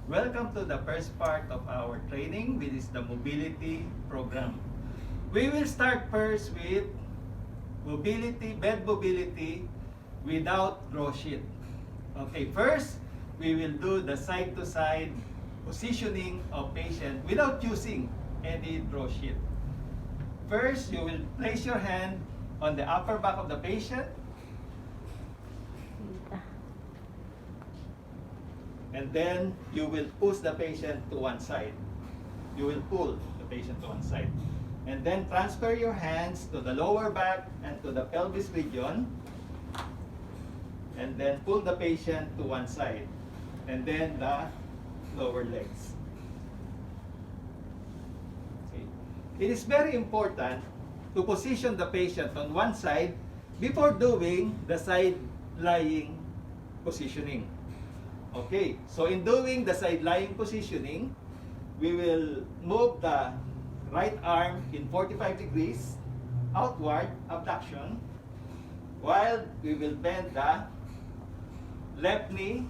Welcome to the first part of our training, which is the mobility program. We will start first with bed mobility without draw sheet. Okay, first, we will do the side-to-side positioning of patient without using any draw sheet. First, you will place your hand on the upper back of the patient, and then you will push the patient to one side. You will pull the patient to one side. And then transfer your hands to the lower back and to the pelvis region. And then pull the patient to one side. And then the lower legs. Okay. It is very important to position the patient on one side before doing the side lying positioning. Okay, so in doing the side lying positioning, we will move the right arm in 45 degrees outward abduction, while we will bend the left knee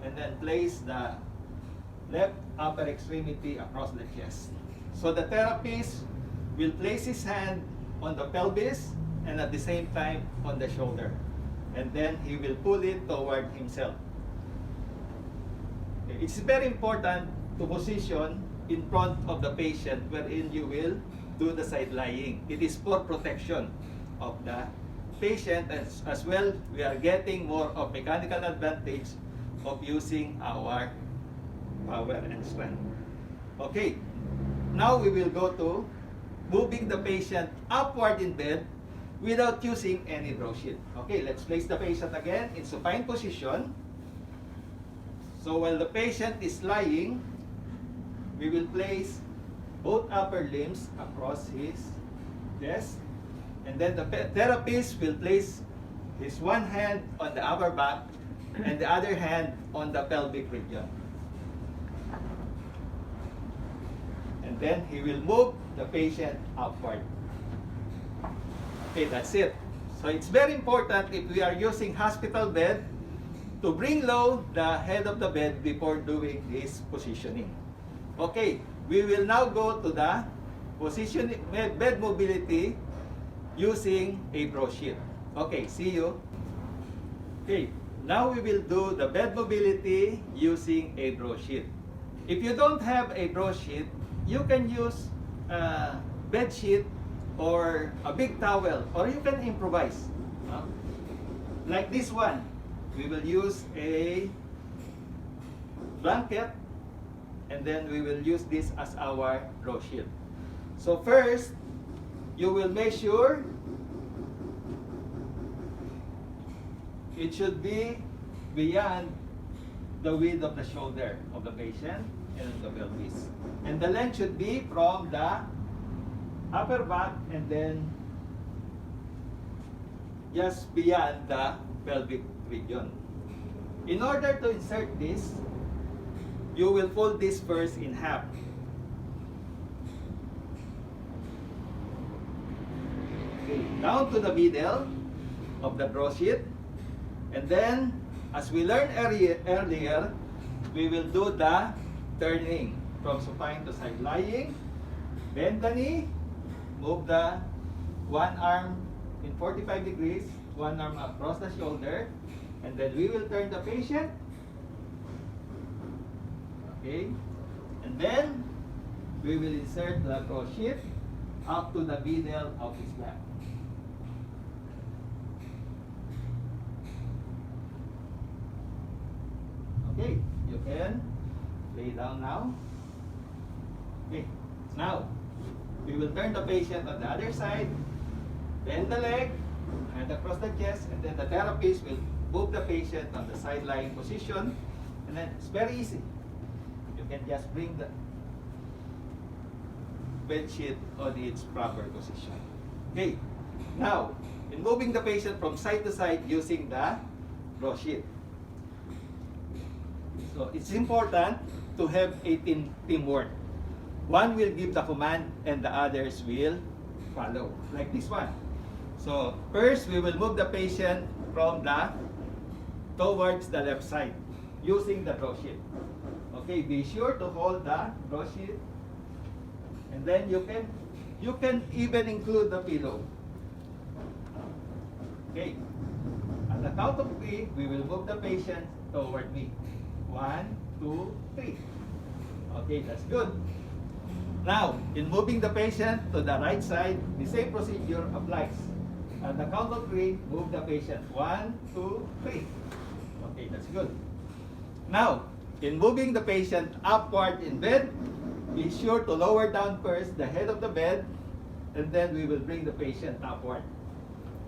and then place the left upper extremity across the chest. So the therapist will place his hand on the pelvis and at the same time on the shoulder, and then he will pull it toward himself. It's very important to position in front of the patient wherein you will do the side lying. It is for protection of the patient, as well we are getting more of mechanical advantage of using our power and strength. Okay, now we will go to moving the patient upward in bed without using any draw sheet. Okay, let's place the patient again in supine position. So while the patient is lying, we will place both upper limbs across his chest, and then the therapist will place his one hand on the upper back and the other hand on the pelvic region. And then he will move the patient upward. Okay, that's it. So it's very important, if we are using hospital bed, to bring low the head of the bed before doing this positioning. Okay, we will now go to the positioning bed mobility using a draw sheet. Okay, see you. Okay, now we will do the bed mobility using a draw sheet. If you don't have a draw sheet, you can use a bed sheet or a big towel, or you can improvise. Like this one. We will use a blanket, and then we will use this as our draw sheet. So first, you will measure. It should be beyond the width of the shoulder of the patient and the pelvis. And the length should be from the upper back and then just beyond the pelvic region. In order to insert this, you will fold this first in half. Okay, down to the middle of the draw sheet. And then, as we learned earlier, we will do the turning from supine to side lying. Bend the knee, move the one arm in 45 degrees, one arm across the shoulder, and then we will turn the patient. Okay, and then we will insert the draw sheet up to the middle of his lap. Okay, you can lay down now. Okay, now we will turn the patient on the other side, bend the leg, and across the chest, and then the therapist will move the patient on the side lying position, and then it's very easy. You can just bring the bed sheet on its proper position. Okay, now in moving the patient from side to side using the draw sheet. So it's important to have a teamwork. One will give the command and the others will follow, like this one. So first, we will move the patient from the towards the left side using the draw sheet. Okay, be sure to hold the draw sheet. And then you can even include the pillow. Okay. At the count of 3, we will move the patient toward me. 1, 2, 3. Okay, that's good. Now, in moving the patient to the right side, the same procedure applies. At the count of 3, move the patient. 1, 2, 3. Okay, that's good. Now, in moving the patient upward in bed, be sure to lower down first the head of the bed, and then we will bring the patient upward.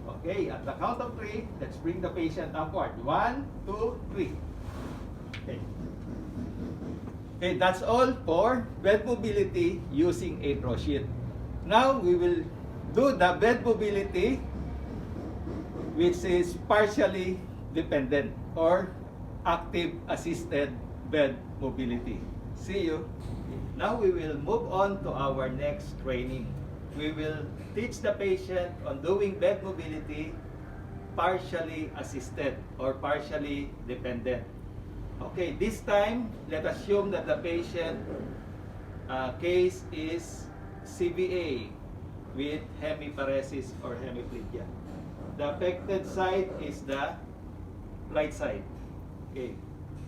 Okay, at the count of 3, let's bring the patient upward. 1, 2, 3. Okay. Okay, that's all for bed mobility using a draw sheet. Now we will do the bed mobility which is partially dependent or active assisted bed mobility. See you. Now we will move on to our next training. We will teach the patient on doing bed mobility partially assisted or partially dependent. Okay, this time, let's assume that the patient case is CVA with hemiparesis or hemiplegia. The affected side is the right side. Okay.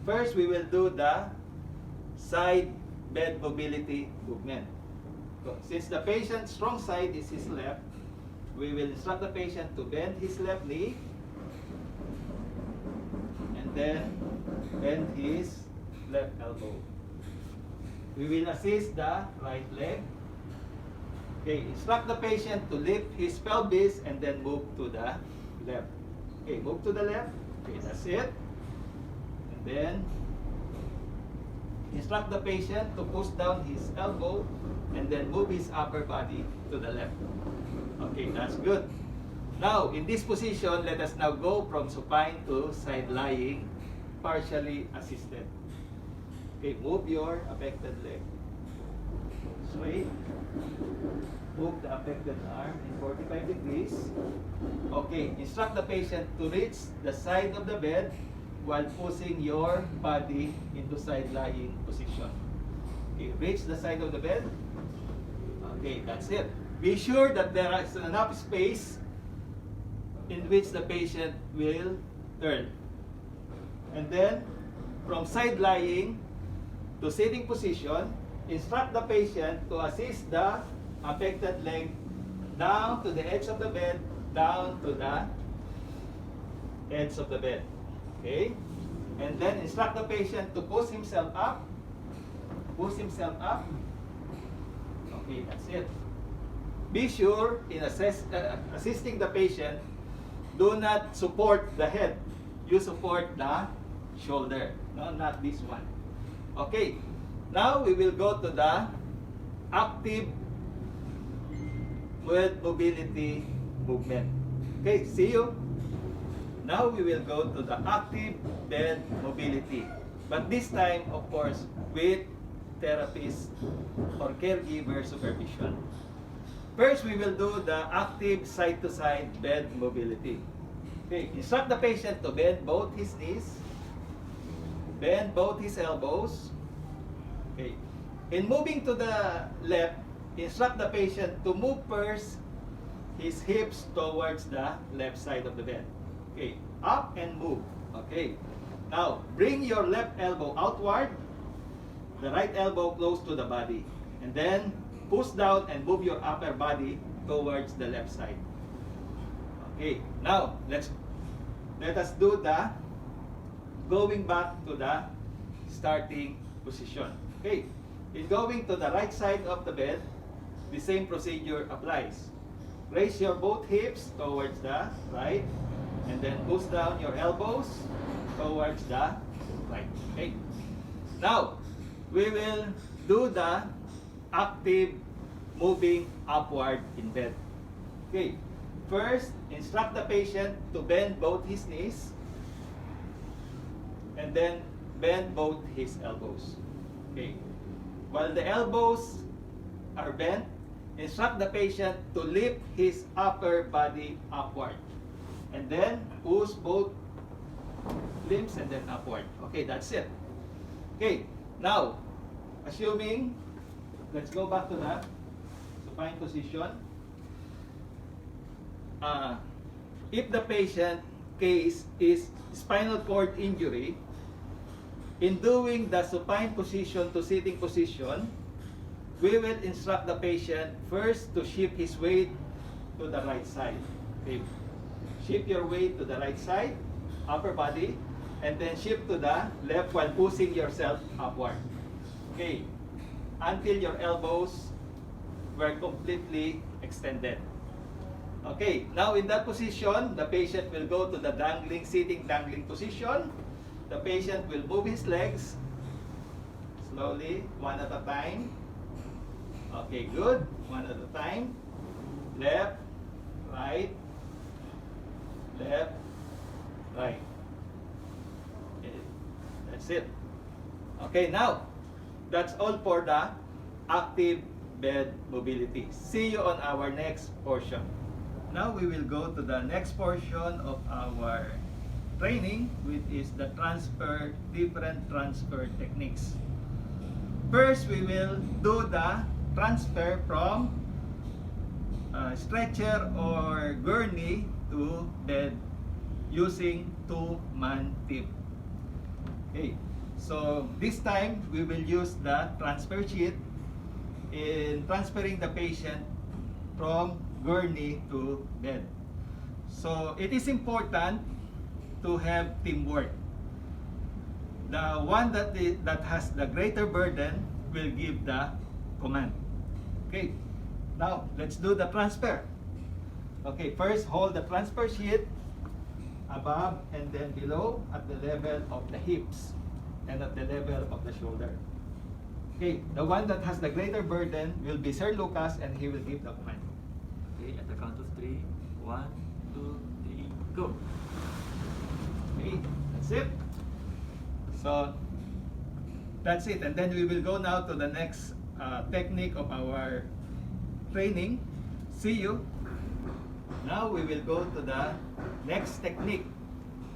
First, we will do the side bed mobility movement. So, since the patient's strong side is his left, we will instruct the patient to bend his left knee and then bend his left elbow. We will assist the right leg. Okay, instruct the patient to lift his pelvis and then move to the left. Okay, move to the left. Okay, that's it. And then instruct the patient to push down his elbow and then move his upper body to the left. Okay, that's good. Now, in this position, let us now go from supine to side lying, partially assisted. Okay, move your affected leg. Straight. Move the affected arm in 45 degrees. Okay, instruct the patient to reach the side of the bed while pushing your body into side lying position. Okay, reach the side of the bed. Okay, that's it. Be sure that there is enough space in which the patient will turn. And then, from side lying to sitting position, instruct the patient to assist the affected leg down to the edge of the bed, down to the edge of the bed. Okay? And then instruct the patient to push himself up. Push himself up. Okay, that's it. Be sure in assisting the patient, do not support the head. You support the shoulder. No, not this one. Okay. Now we will go to the active bed mobility movement. Okay, see you. Now we will go to the active bed mobility. But this time, of course, with therapist or caregiver supervision. First, we will do the active side-to-side bed mobility. Okay, instruct the patient to bend both his knees, bend both his elbows. Okay. In moving to the left, instruct the patient to move first his hips towards the left side of the bed. Okay, up and move. Okay. Now, bring your left elbow outward, the right elbow close to the body, and then push down and move your upper body towards the left side. Okay, now let us do the going back to the starting position. Okay, in going to the right side of the bed, the same procedure applies. Raise your both hips towards the right, and then push down your elbows towards the right. Okay, now we will do the active moving upward in bed. Okay, first instruct the patient to bend both his knees and then bend both his elbows. Okay, while the elbows are bent, instruct the patient to lift his upper body upward and then push both limbs and then upward. Okay, that's it. Okay, Now, assuming, let's go back to the supine position. If the patient case is spinal cord injury, in doing the supine position to sitting position, we will instruct the patient first to shift his weight to the right side. Okay. Shift your weight to the right side, upper body, and then shift to the left while pushing yourself upward. Okay. Until your elbows were completely extended. Okay. Now in that position, the patient will go to the sitting dangling position. The patient will move his legs slowly, one at a time. Okay, good. One at a time. Left, right, left, right. Okay, that's it. Okay, now, that's all for the active bed mobility. See you on our next portion. Now we will go to the next portion of our training, which is the different transfer techniques. First, we will do the transfer from stretcher or gurney to bed using two-man team. Okay, so this time we will use the transfer sheet in transferring the patient from gurney to bed. So it is important to have teamwork. The one that has the greater burden will give the command. Okay, now let's do the transfer. Okay, first hold the transfer sheet above and then below at the level of the hips and at the level of the shoulder. Okay, the one that has the greater burden will be Sir Lucas, and he will give the command. Okay, at the count of 3, 1, 2, 3, go. Okay, that's it. So that's it, and then we will go now to the next technique of our training. See you. Now we will go to the next technique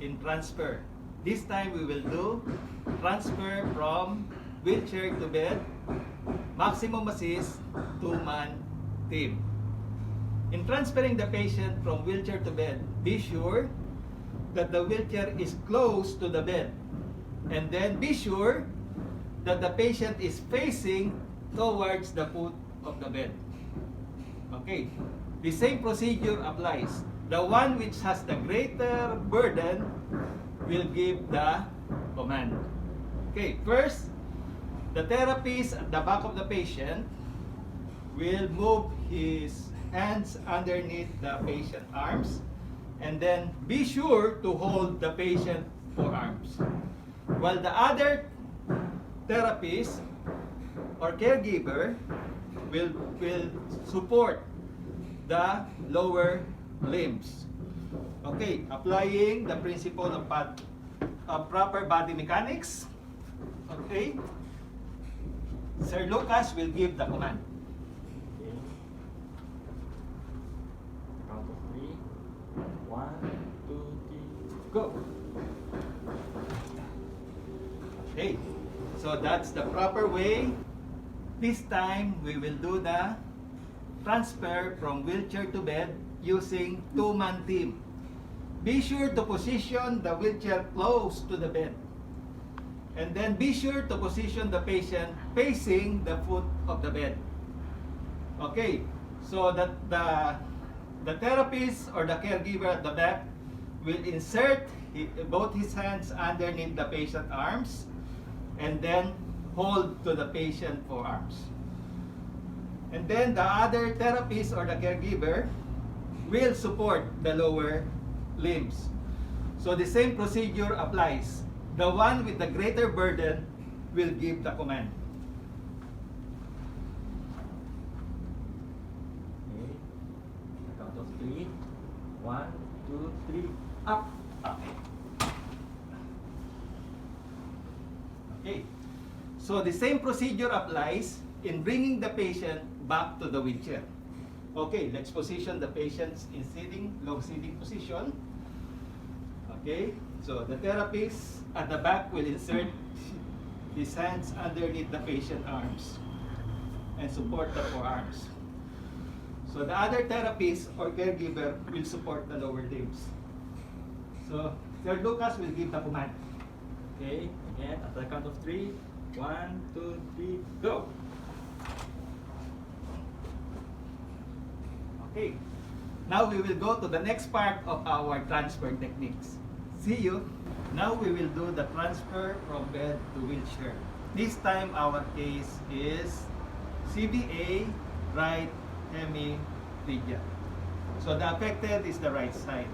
in transfer. This time we will do transfer from wheelchair to bed, maximum assist, two-man team. In transferring the patient from wheelchair to bed, be sure that the wheelchair is close to the bed, and then be sure that the patient is facing towards the foot of the bed. Okay, the same procedure applies. The one which has the greater burden will give the command. Okay, first, the therapist at the back of the patient will move his hands underneath the patient arms, and then be sure to hold the patient forearms, while the other therapist or caregiver will support the lower limbs. Okay, applying the principle of proper body mechanics. Okay, Sir Lucas will give the command. Okay. Count of 3, 1, 2, 3, Go. Okay, so that's the proper way. This time we will do the transfer from wheelchair to bed using two-man team. Be sure to position the wheelchair close to the bed, and then be sure to position the patient facing the foot of the bed. Okay, so that the therapist or the caregiver at the back will insert both his hands underneath the patient arms, and then hold to the patient forearms. And then the other therapist or the caregiver will support the lower limbs. So the same procedure applies. The one with the greater burden will give the command. Okay. At the count of 3, 1, 2, 3, up. Okay. Okay. So the same procedure applies in bringing the patient back to the wheelchair. Okay, let's position the patient in long sitting position. Okay, so the therapist at the back will insert his hands underneath the patient arms and support the forearms. So the other therapist or caregiver will support the lower limbs. So Sir Lucas will give the command. Okay, again, at the count of 3. 1, 2, 3, go! Okay. Now we will go to the next part of our transfer techniques. See you. Now we will do the transfer from bed to wheelchair. This time our case is CBA right hemiplegia. So the affected is the right side.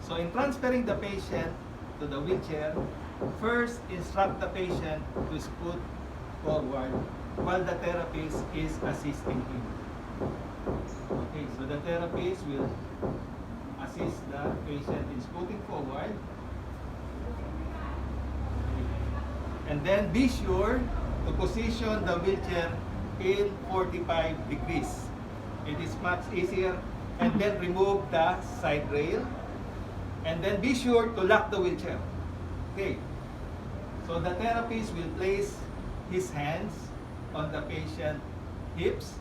So in transferring the patient to the wheelchair, first instruct the patient to scoot forward while the therapist is assisting him. Okay, so the therapist will assist the patient in scooting forward. And then be sure to position the wheelchair in 45 degrees. It is much easier. And then remove the side rail. And then be sure to lock the wheelchair. Okay. So the therapist will place his hands on the patient's hips.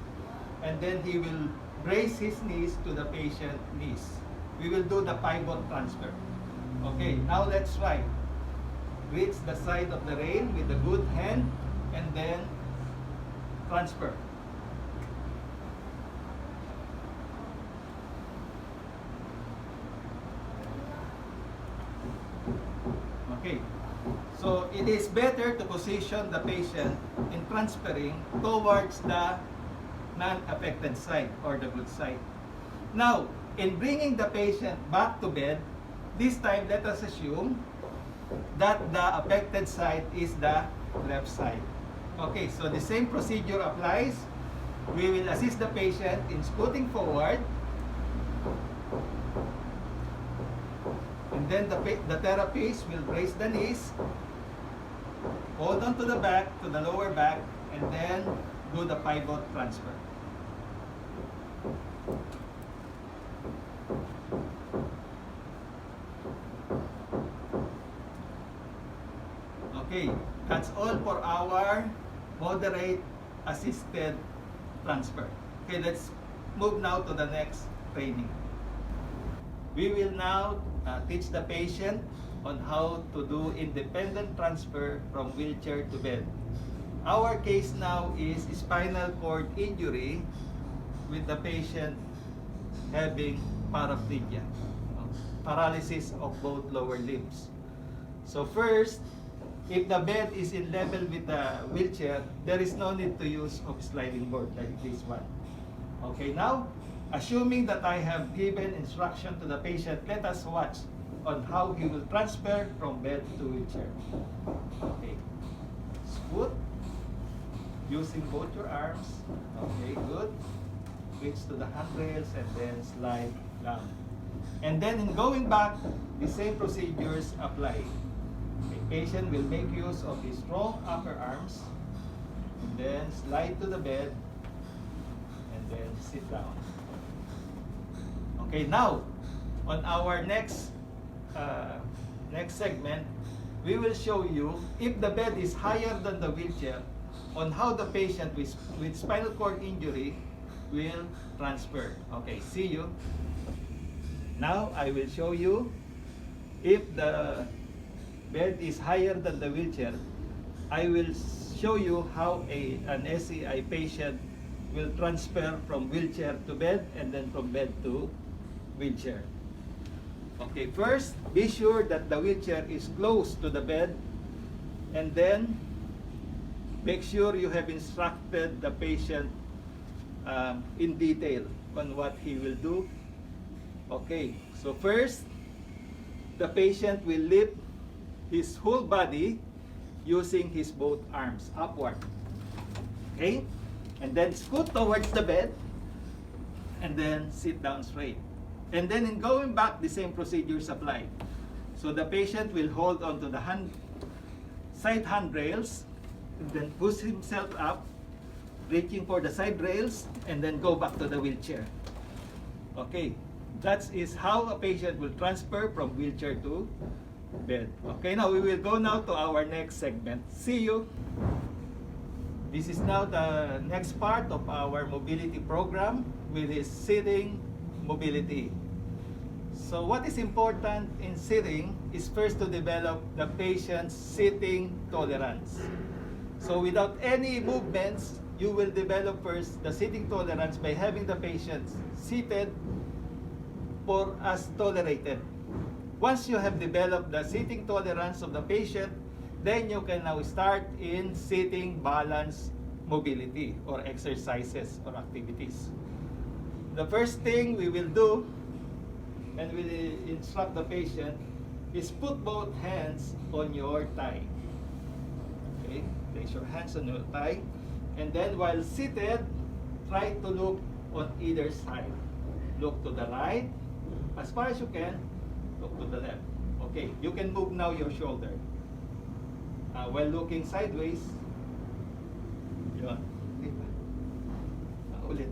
And then he will brace his knees to the patient's knees. We will do the pivot transfer. Okay, now let's try. Reach the side of the rail with a good hand and then transfer. Okay, so it is better to position the patient in transferring towards the non-affected side or the good side. Now, in bringing the patient back to bed, this time let us assume that the affected side is the left side. Okay, so the same procedure applies. We will assist the patient in scooting forward. And then the therapist will brace the knees, hold on to the back, to the lower back, and then do the pivot transfer. Okay, that's all for our moderate assisted transfer. Okay, let's move now to the next training. We will now teach the patient on how to do independent transfer from wheelchair to bed. Our case now is spinal cord injury with the patient having paraplegia, paralysis of both lower limbs. So first, if the bed is in level with the wheelchair, there is no need to use of sliding board like this one. Okay, now, assuming that I have given instruction to the patient, let us watch on how he will transfer from bed to wheelchair. Okay, scoot, using both your arms. Okay, good. Reach to the handrails and then slide down. And then in going back, the same procedures apply. The patient will make use of his strong upper arms and then slide to the bed and then sit down. Okay, now on our next segment, we will show you if the bed is higher than the wheelchair on how the patient with spinal cord injury will transfer. Okay, see you. Now I will show you if the bed is higher than the wheelchair. I will show you how an SCI patient will transfer from wheelchair to bed and then from bed to wheelchair. Okay, first be sure that the wheelchair is close to the bed, and then make sure you have instructed the patient in detail on what he will do. Okay, so first the patient will lift his whole body using his both arms upward. Okay, and then scoot towards the bed and then sit down straight. And then in going back, the same procedures apply. So the patient will hold onto the side handrails and then push himself up, reaching for the side rails, and then go back to the wheelchair. Okay, that is how a patient will transfer from wheelchair to bed. Okay, now we will go now to our next segment. See you. This is now the next part of our mobility program with is sitting mobility. So what is important in sitting is first to develop the patient's sitting tolerance. So without any movements, you will develop first the sitting tolerance by having the patient seated for as tolerated. Once you have developed the sitting tolerance of the patient, then you can now start in sitting balance mobility or exercises or activities. The first thing we will do and we'll instruct the patient is put both hands on your thigh. Okay, place your hands on your thigh, and then while seated, try to look on either side. Look to the right as far as you can. Look to the left. Okay, you can move now your shoulder while looking sideways. Yun. Ulit.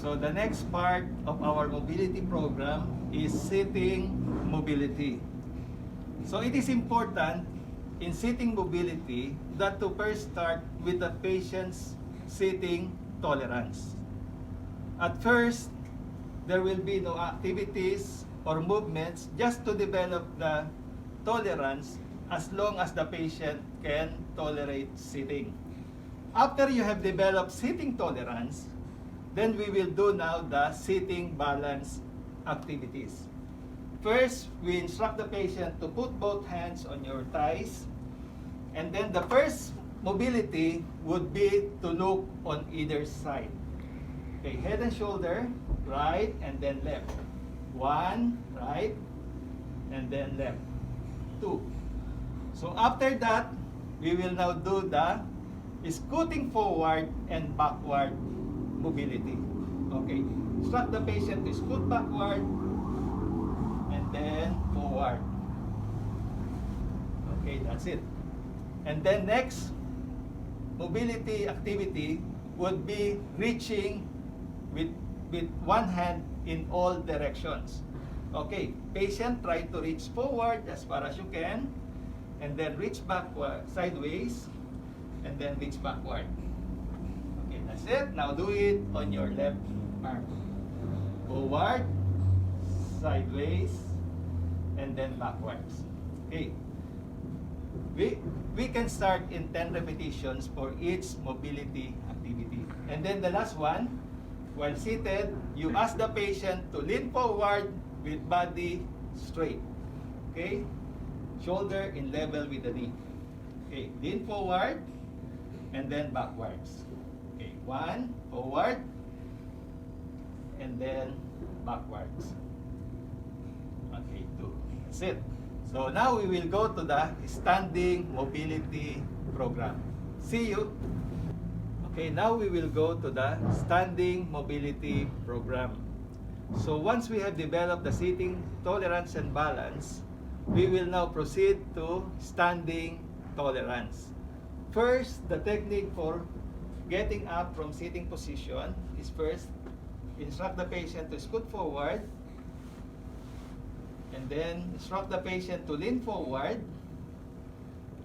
So the next part of our mobility program is sitting mobility. So it is important in sitting mobility that to first start with the patient's sitting tolerance. At first, there will be no activities or movements just to develop the tolerance as long as the patient can tolerate sitting. After you have developed sitting tolerance, then we will do now the sitting balance activities. First, we instruct the patient to put both hands on your thighs, and then the first mobility would be to look on either side. Okay, head and shoulder, right and then left. One, right, and then left. Two. So after that, we will now do the scooting forward and backward mobility. Okay, instruct the patient to scoot backward and then forward. Okay, that's it. And then next mobility activity would be reaching with one hand in all directions. Okay, patient, try to reach forward as far as you can, and then reach backward, sideways, and then reach backward. Okay, that's it. Now do it on your left arm. Forward, sideways, and then backwards. Okay. We can start in 10 repetitions for each mobility activity. And then the last one, while seated, you ask the patient to lean forward with body straight. Okay? Shoulder in level with the knee. Okay, lean forward and then backwards. Okay, one, forward, and then backwards. Okay, two. That's it. So now we will go to the standing mobility program. See you. Okay, now we will go to the standing mobility program. So once we have developed the sitting tolerance and balance, we will now proceed to standing tolerance. First, the technique for getting up from sitting position is first, instruct the patient to scoot forward, and then instruct the patient to lean forward,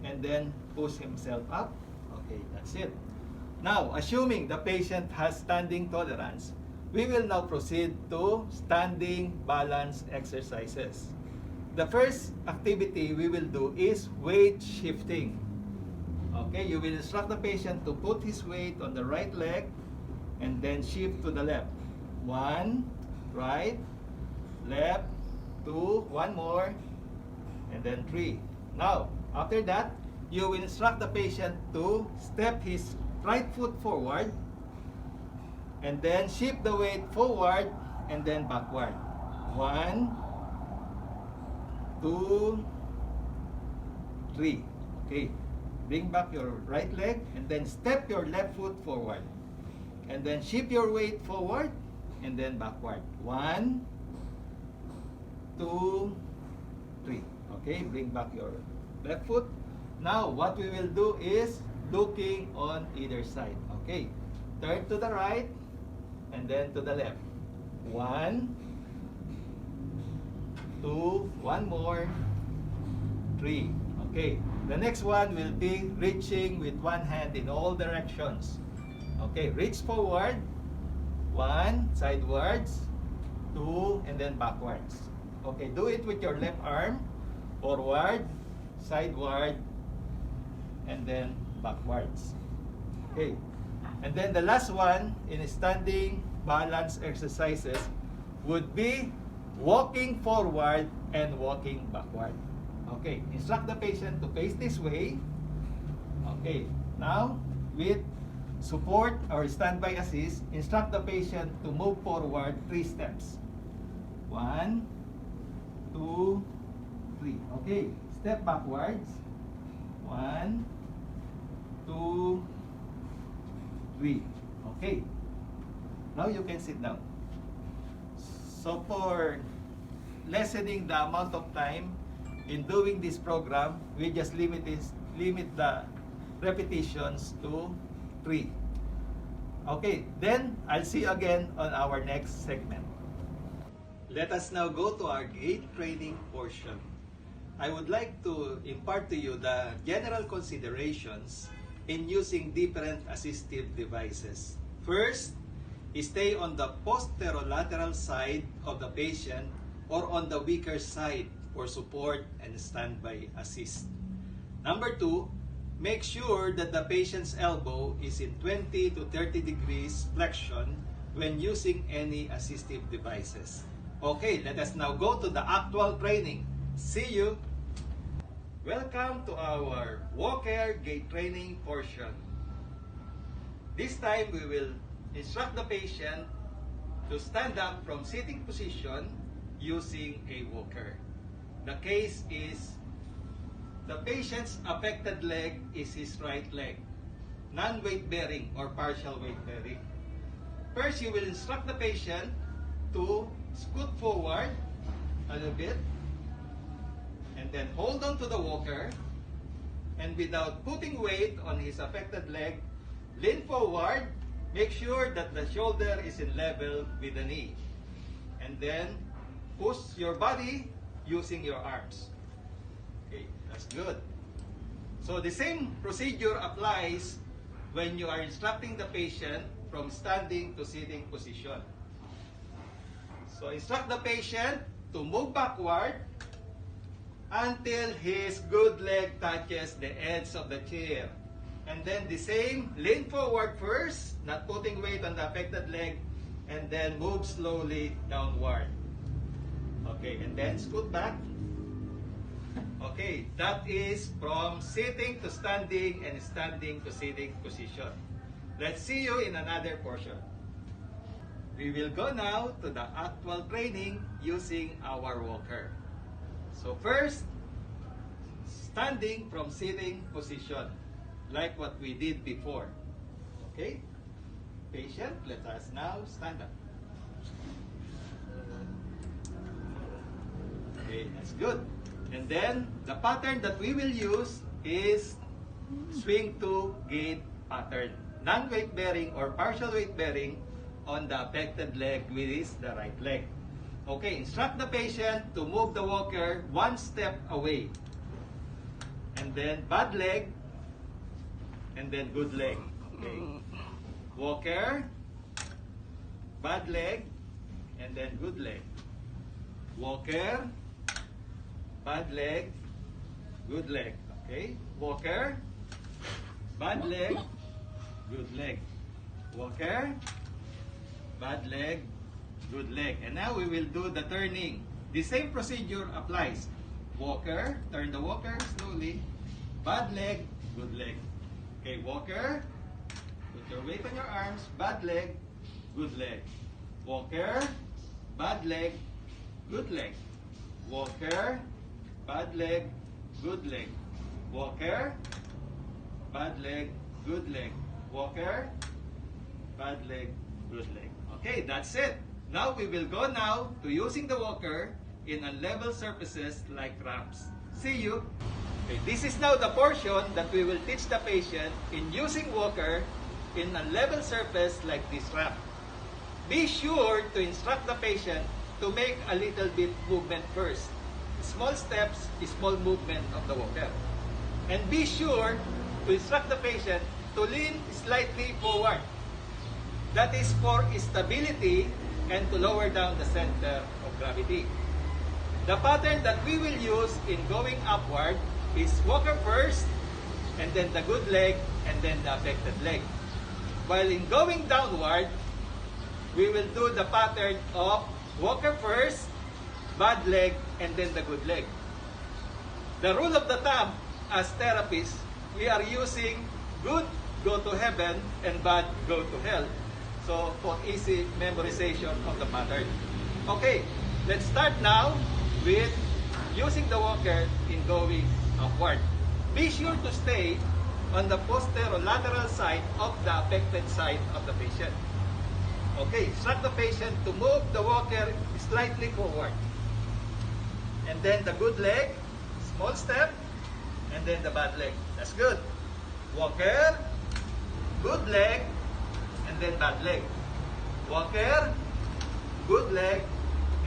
and then push himself up. Okay, that's it. Now, assuming the patient has standing tolerance, we will now proceed to standing balance exercises. The first activity we will do is weight shifting. Okay, you will instruct the patient to put his weight on the right leg and then shift to the left. One, right, left, two, one more, and then three. Now, after that, you will instruct the patient to step his right foot forward and then shift the weight forward and then backward. One, two, three. Okay. Bring back your right leg and then step your left foot forward. And then shift your weight forward and then backward. One, two, three. Okay, bring back your left foot. Now, what we will do is looking on either side. Okay, turn to the right and then to the left. One, 2, one more, 3. Okay, the next one will be reaching with one hand in all directions. Okay, reach forward, 1, sidewards, 2, and then backwards. Okay, do it with your left arm, forward, sideward, and then backwards. Okay, and then the last one in standing balance exercises would be walking forward and walking backward. Okay, instruct the patient to face this way. Okay, now with support or standby assist, instruct the patient to move forward 3 steps. 1, 2, 3. Okay, step backwards. 1, 2, 3. Okay. Now you can sit down. So for lessening the amount of time in doing this program, we just limit the repetitions to 3. Okay, then I'll see you again on our next segment. Let us now go to our gait training portion. I would like to impart to you the general considerations in using different assistive devices. First, stay on the posterolateral side of the patient or on the weaker side for support and standby assist. Number 2, make sure that the patient's elbow is in 20 to 30 degrees flexion when using any assistive devices. Okay, let us now go to the actual training. See you! Welcome to our walker gait training portion. This time we will instruct the patient to stand up from sitting position using a walker. The case is the patient's affected leg is his right leg, non-weight bearing or partial weight bearing. First, you will instruct the patient to scoot forward a little bit and then hold on to the walker, and without putting weight on his affected leg, lean forward. Make sure that the shoulder is in level with the knee, and then push your body using your arms. Okay, that's good. So the same procedure applies when you are instructing the patient from standing to sitting position. So instruct the patient to move backward until his good leg touches the edge of the chair. And then the same, lean forward first, not putting weight on the affected leg, and then move slowly downward. Okay, and then scoot back. Okay, that is from sitting to standing and standing to sitting position. Let's see you in another portion. We will go now to the actual training using our walker. So first, standing from sitting position, like what we did before. Okay? Patient, let us now stand up. Okay, that's good. And then, the pattern that we will use is swing to gait pattern. Non-weight bearing or partial weight bearing on the affected leg, which is the right leg. Okay, instruct the patient to move the walker 1 step away. And then bad leg, and then good leg. Okay. Walker, bad leg, and then good leg. Walker, bad leg, good leg. Okay. Walker, bad leg, good leg. Walker, bad leg, good leg. And now we will do the turning. The same procedure applies. Walker, turn the walker slowly. Bad leg, good leg. Okay, walker, put your weight on your arms. Bad leg, good leg. Walker, bad leg, good leg. Walker, bad leg, good leg. Walker, bad leg, good leg. Walker, bad leg, good leg. Okay, that's it. Now we will go now to using the walker in unlevel surfaces like ramps. See you. Okay, this is now the portion that we will teach the patient in using walker in unlevel surface like this ramp. Be sure to instruct the patient to make a little bit movement first. small steps, small movement of the walker. And be sure to instruct the patient to lean slightly forward. That is for stability and to lower down the center of gravity. The pattern that we will use in going upward is walker first, and then the good leg, and then the affected leg. While in going downward, we will do the pattern of walker first, bad leg, and then the good leg. The rule of the thumb as therapists, we are using good, go to heaven, and bad, go to hell. So, for easy memorization of the pattern. Okay, let's start now with using the walker in going upward. Be sure to stay on the posterolateral side of the affected side of the patient. Okay, instruct the patient to move the walker slightly forward. And then the good leg, small step, and then the bad leg. That's good. Walker, good leg, and then bad leg. Walker, good leg,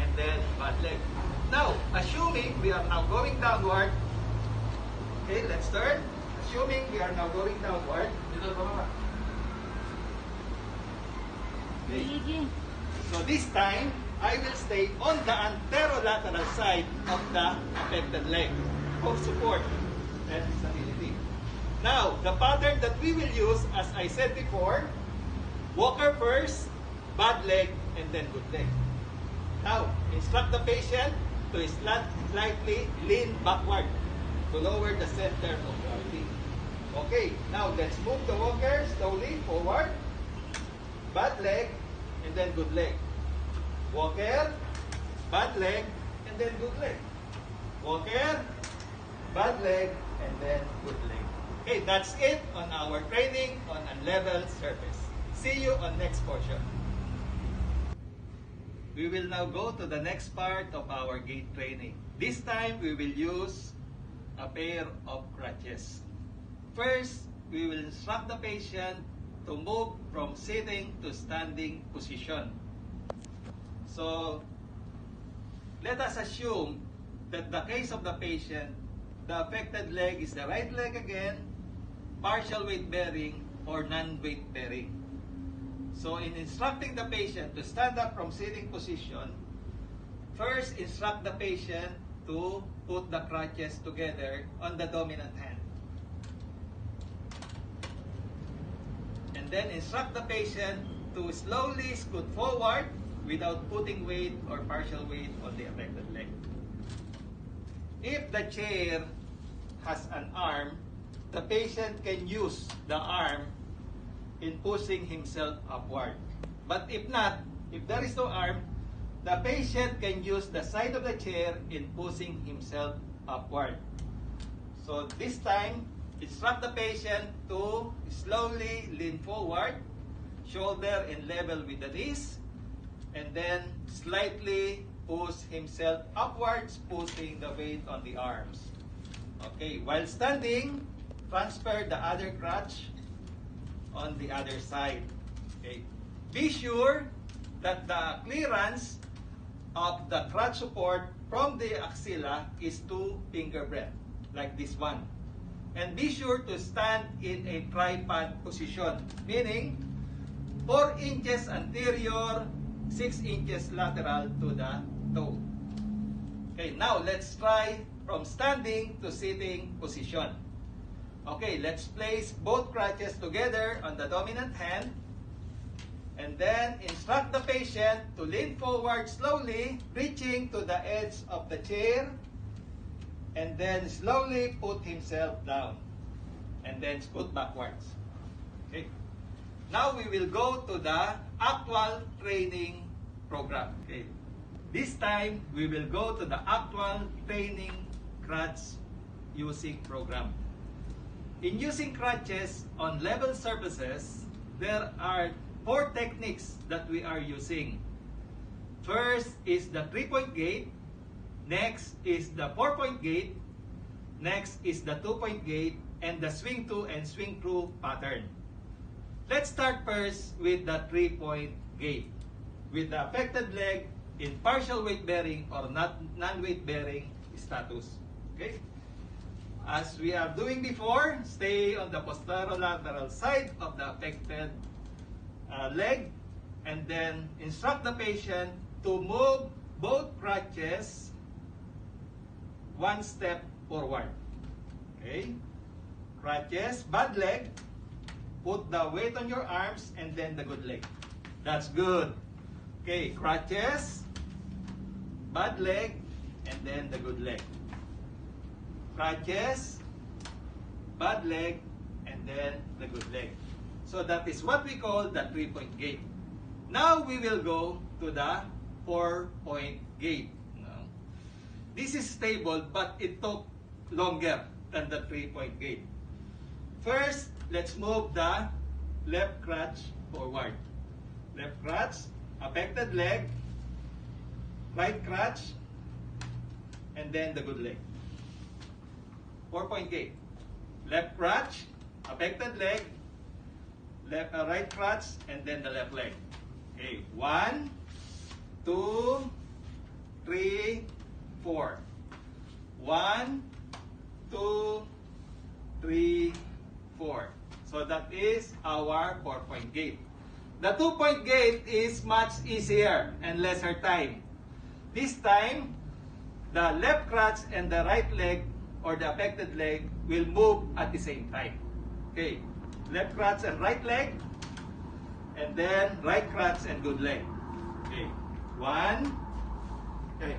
and then bad leg. Now, assuming we are now going downward, okay, let's turn. Assuming we are now going downward, okay. So this time, I will stay on the anterolateral side of the affected leg for support and stability. Now, the pattern that we will use, as I said before, walker first, bad leg, and then good leg. Now, instruct the patient to slightly lean backward to lower the center of gravity. Okay, now let's move the walker slowly forward, bad leg, and then good leg. Walker, bad leg, and then good leg. Walker, bad leg, and then good leg. Okay, that's it on our training on unlevel surface. See you on next portion. We will now go to the next part of our gait training. This time, we will use a pair of crutches. First, we will instruct the patient to move from sitting to standing position. So, let us assume that the case of the patient, the affected leg is the right leg again, partial weight bearing or non-weight bearing. So in instructing the patient to stand up from sitting position, first instruct the patient to put the crutches together on the dominant hand. And then instruct the patient to slowly scoot forward without putting weight or partial weight on the affected leg. If the chair has an arm, the patient can use the arm in pushing himself upward. But if not, if there is no arm, the patient can use the side of the chair in pushing himself upward. So this time, instruct the patient to slowly lean forward, shoulder in level with the knees, and then slightly push himself upwards, pushing the weight on the arms. Okay, while standing, transfer the other crutch on the other side. Okay. Be sure that the clearance of the crutch support from the axilla is 2 finger breadth, like this one. And be sure to stand in a tripod position, meaning 4 inches anterior, 6 inches lateral to the toe. Okay, now let's try from standing to sitting position. Okay, let's place both crutches together on the dominant hand, and then instruct the patient to lean forward slowly, reaching to the edge of the chair, and then slowly put himself down, and then scoot backwards. Okay. Now we will go to the actual training program. Okay. This time, we will go to the actual training crutch using program. In using crutches on level surfaces, there are 4 techniques that we are using. First is the 3-point gait. Next is the 4-point gait. Next is the 2-point gait and the swing to and swing through pattern. Let's start first with the 3-point gait. With the affected leg in partial weight bearing or not non-weight bearing status. Okay? As we are doing before, stay on the posterolateral side of the affected leg, and then instruct the patient to move both crutches one step forward. Okay? Crutches, bad leg, put the weight on your arms, and then the good leg. That's good. Okay, crutches, bad leg, and then the good leg. Crutches, bad leg, and then the good leg. So that is what we call the 3-point gait. Now we will go to the 4-point gait. This is stable, but it took longer than the 3-point gait. First, let's move the left crutch forward. Left crutch, affected leg, right crutch, and then the good leg. 4-point gait. Left crutch, affected leg, right crutch, and then the left leg. Okay, 1, 2, 3, 4. 1, 2, 3, 4. So that is our 4-point gait. The 2-point gait is much easier and lesser time. This time, the left crutch and the right leg or the affected leg will move at the same time. Okay, left crutch and right leg, and then right crutch and good leg. Okay, 1, okay,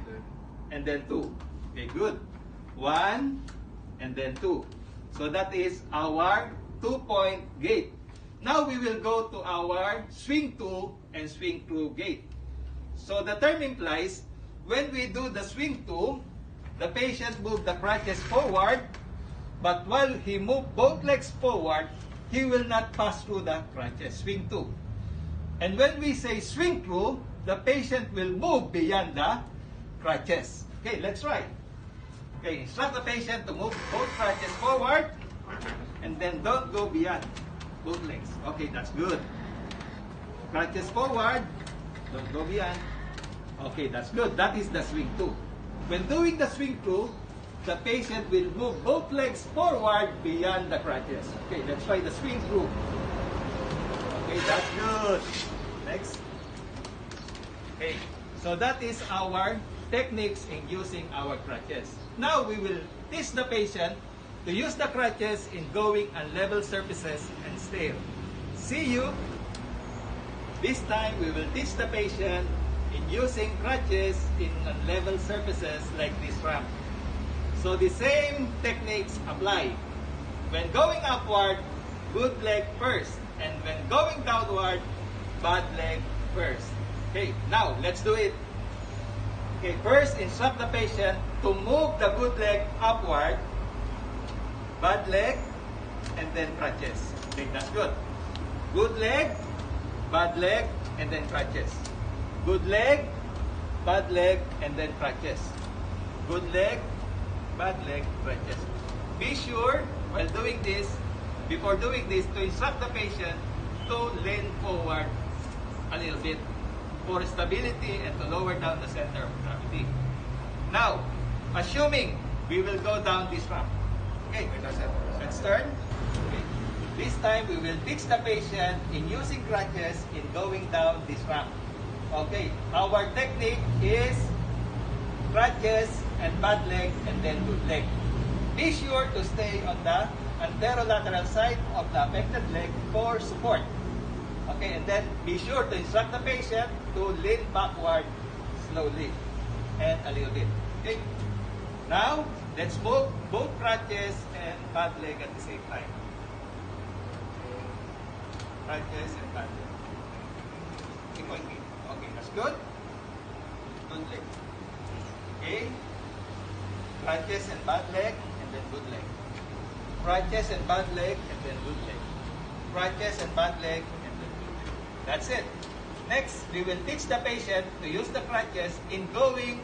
and then 2. Okay, good. 1, and then 2. So that is our 2-point gait. Now we will go to our swing to and swing through gait. So the term implies when we do the swing to, the patient moves the crutches forward, but while he moves both legs forward, he will not pass through the crutches. Swing to. And when we say swing through, the patient will move beyond the crutches. Okay, let's try. Okay, instruct the patient to move both crutches forward, and then don't go beyond both legs. Okay, that's good. Crutches forward, don't go beyond. Okay, that's good. That is the swing to. When doing the swing to, the patient will move both legs forward beyond the crutches. Okay, let's try the swing through. Okay, that's good. Next. Okay, so that is our techniques in using our crutches. Now we will teach the patient to use the crutches in going on level surfaces and stair. See you. This time we will teach the patient in using crutches in level surfaces like this ramp. So the same techniques apply. When going upward, good leg first. And when going downward, bad leg first. Okay, now let's do it. Okay, first instruct the patient to move the good leg upward, bad leg, and then crutches. Okay, that's good. Good leg, bad leg, and then crutches. Good leg, bad leg, and then crutches. Good leg, bad leg, crutches. Be sure while doing this, before doing this, to instruct the patient to lean forward a little bit for stability and to lower down the center of gravity. Now, assuming we will go down this ramp. Okay, let's turn. Okay. This time we will teach the patient in using crutches in going down this ramp. Okay, our technique is crutches and bad leg and then good leg. Be sure to stay on the anterolateral side of the affected leg for support. Okay, and then be sure to instruct the patient to lean backward slowly and a little bit. Okay, now let's move both crutches and bad leg at the same time. Crutches and bad leg. Okay, that's good. Good leg. Okay. Crutches and bad leg, and then good leg. Crutches and bad leg, and then good leg. Crutches and bad leg, and then good leg. That's it. Next, we will teach the patient to use the crutches in going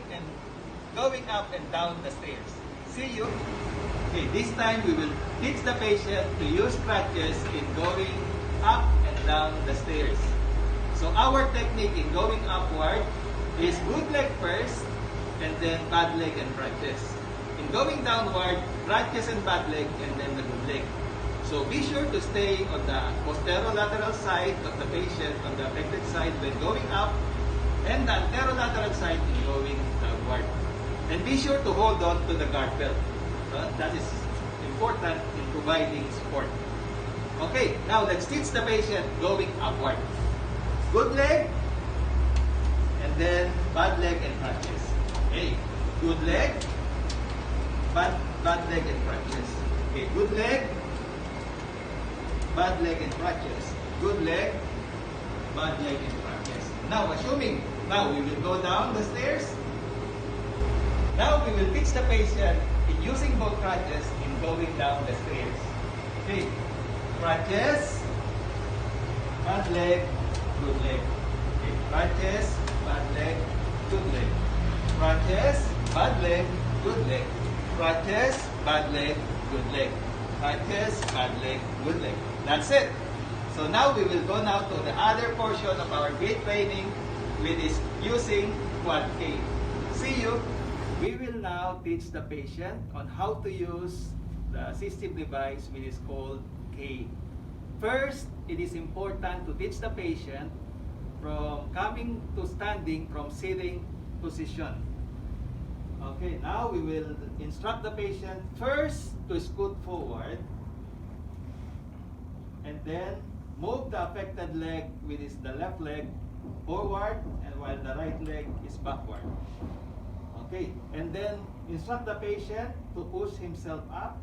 up and down the stairs. See you. Okay, this time we will teach the patient to use crutches in going up and down the stairs. So our technique in going upward is good leg first, and then bad leg and crutches. In going downward, crutches and bad leg, and then the good leg. So be sure to stay on the posterolateral side of the patient, on the affected side when going up, and the anterolateral side in going downward. And be sure to hold on to the guard belt. That is important in providing support. Okay, now let's teach the patient going upward. Good leg, and then bad leg and crutches. Okay, good leg, bad leg and crutches. Okay, good leg, bad leg and crutches. Good leg, bad leg and crutches. Now, assuming, now we will go down the stairs. Now we will teach the patient in using both crutches in going down the stairs. Okay, crutches, bad leg, good leg. Okay, crutches, bad leg, good leg. Crutches, bad leg, good leg. Crutches, bad leg, good leg. Crutches, bad leg, good leg. That's it. So now we will go now to the other portion of our gait training, which is using quad cane. See you. We will now teach the patient on how to use the assistive device which is called cane. First, it is important to teach the patient from coming to standing from sitting position. Okay, now we will instruct the patient first to scoot forward and then move the affected leg, which is the left leg, forward, and while the right leg is backward. Okay, and then instruct the patient to push himself up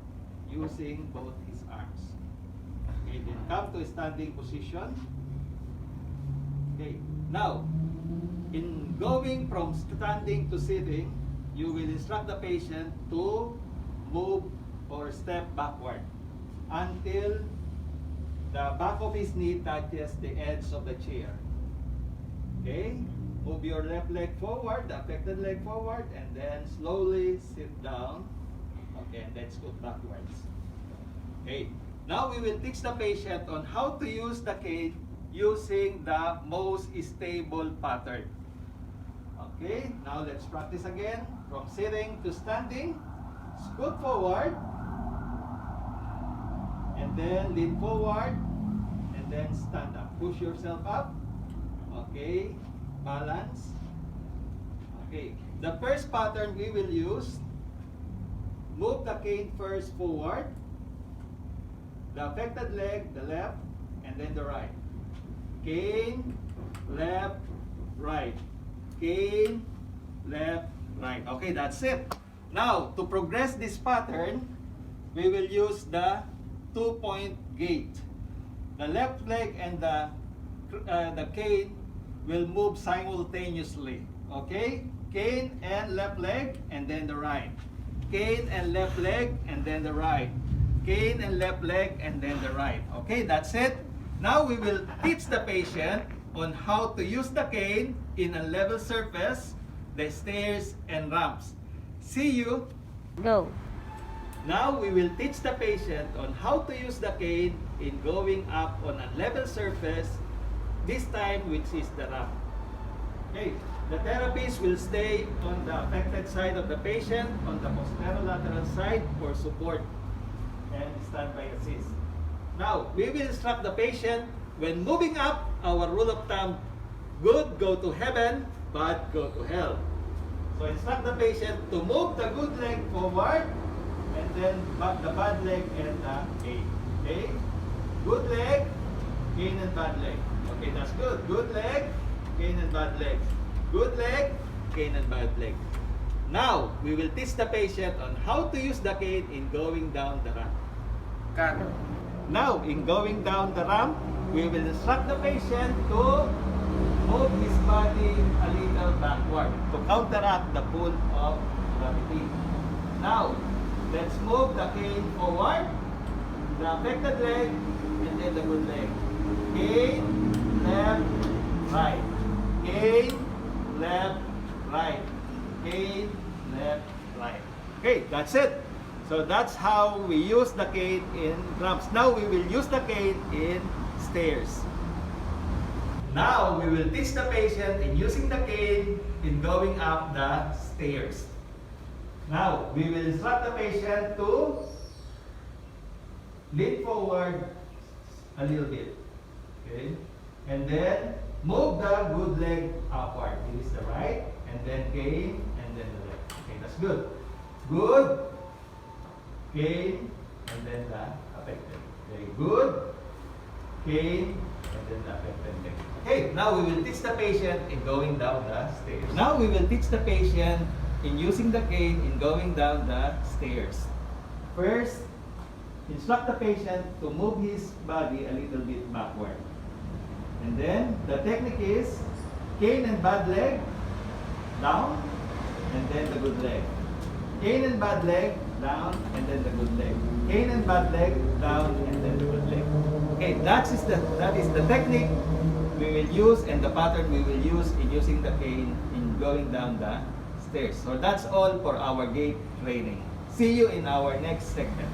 using both his arms. Okay, then come to a standing position. Okay, now, in going from standing to sitting, you will instruct the patient to move or step backward until the back of his knee touches the edge of the chair. Okay? Move your left leg forward, the affected leg forward, and then slowly sit down. Okay, and then scoot backwards. Okay. Now we will teach the patient on how to use the cane using the most stable pattern. Okay, now let's practice again. From sitting to standing, scoot forward, and then lean forward, and then stand up. Push yourself up. Okay, balance. Okay, the first pattern we will use, move the cane first forward, the affected leg, the left, and then the right. Cane, left, right. Cane, left, right. Okay, that's it. Now, to progress this pattern, we will use the 2-point gait. The left leg and the cane will move simultaneously. Okay? Cane and left leg, and then the right. Cane and left leg, and then the right. Cane and left leg, and then the right. Okay, that's it. Now we will teach the patient on how to use the cane in a level surface, the stairs and ramps. See you. Go. Now we will teach the patient on how to use the cane in going up on a level surface, this time which is the ramp. Okay, the therapist will stay on the affected side of the patient, on the posterolateral side for support and standby assist. Now, we will instruct the patient when moving up, our rule of thumb, good, go to heaven, bad, go to hell. So instruct the patient to move the good leg forward, and then the bad leg and the cane. Okay? Good leg, cane and bad leg. Okay, that's good. Good leg, cane and bad leg. Good leg, cane and bad leg. Now, we will teach the patient on how to use the cane in going down the ramp. Cut. Now, in going down the ramp, we will instruct the patient to move his body a little backward to counteract the pull of gravity. Now, let's move the cane forward, the affected leg, and then the good leg. Cane, left, right. Cane, left, right. Cane, left, right. Okay, that's it. So that's how we use the cane in ramps. Now we will use the cane in stairs. Now, we will teach the patient in using the cane in going up the stairs. Now, we will instruct the patient to lean forward a little bit. Okay? And then, move the good leg upward. It is the right, and then cane, and then the left. Okay, that's good. Good. Cane, and then the affected. Very good. Cane, and then the affected leg. Okay, now we will teach the patient in going down the stairs. Now we will teach the patient in using the cane in going down the stairs. First, instruct the patient to move his body a little bit backward. And then, the technique is cane and bad leg, down, and then the good leg. Cane and bad leg, down, and then the good leg. Cane and bad leg, down, and then the good leg. Okay, that is the technique we will use and the pattern we will use in using the cane in going down the stairs. So that's all for our gait training. See you in our next segment.